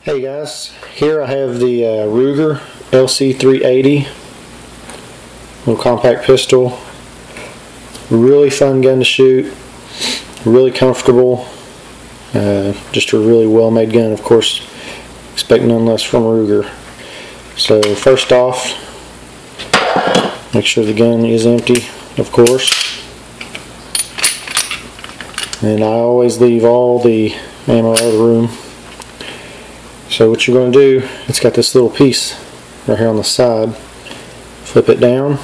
Hey guys, here I have the Ruger LC380 little compact pistol. Really fun gun to shoot, really comfortable, just a really well made gun. Of course, expect none less from Ruger. So first off, make sure the gun is empty, of course, and I always leave all the ammo out of the room. So what you're going to do, it's got this little piece right here on the side. Flip it down.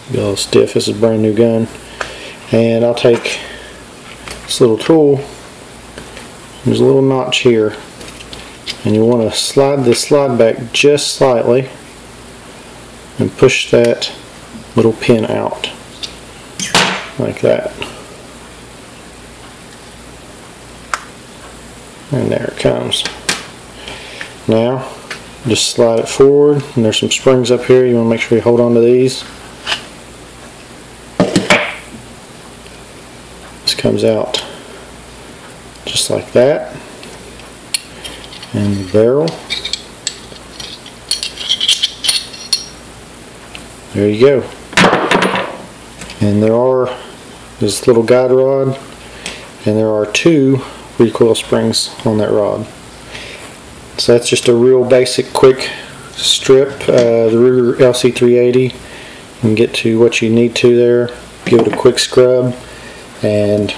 Get a little stiff. This is a brand new gun. And I'll take this little tool. There's a little notch here. And you want to slide this slide back just slightly and push that little pin out like that. And there it comes. Now, just slide it forward, and there's some springs up here. You want to make sure you hold on to these. This comes out just like that. And the barrel. There you go. And there are this little guide rod, and there are two recoil springs on that rod. So that's just a real basic quick strip. The Ruger LC380, you can get to what you need to there, give it a quick scrub, and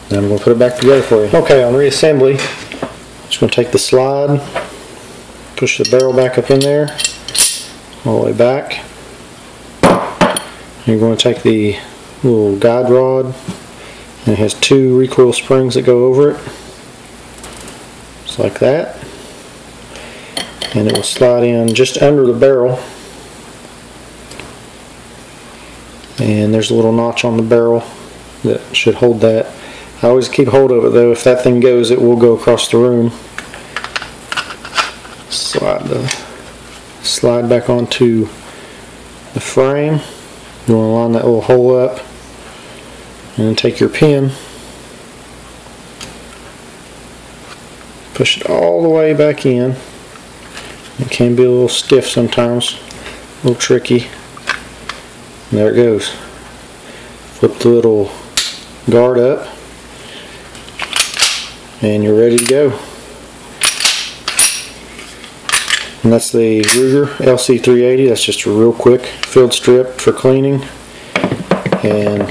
then I'm going to put it back together for you. Okay, on reassembly, just going to take the slide, push the barrel back up in there, all the way back. You're going to take the little guide rod, and it has two recoil springs that go over it. Just like that, and it will slide in just under the barrel, and there's a little notch on the barrel that should hold that. I always keep hold of it though. If that thing goes, it will go across the room. Slide back onto the frame. You want to line that little hole up, and then take your pin, push it all the way back in. It can be a little stiff sometimes, a little tricky. And there it goes. Flip the little guard up, and you're ready to go. And that's the Ruger LC380. That's just a real quick field strip for cleaning. And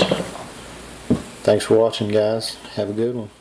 thanks for watching, guys. Have a good one.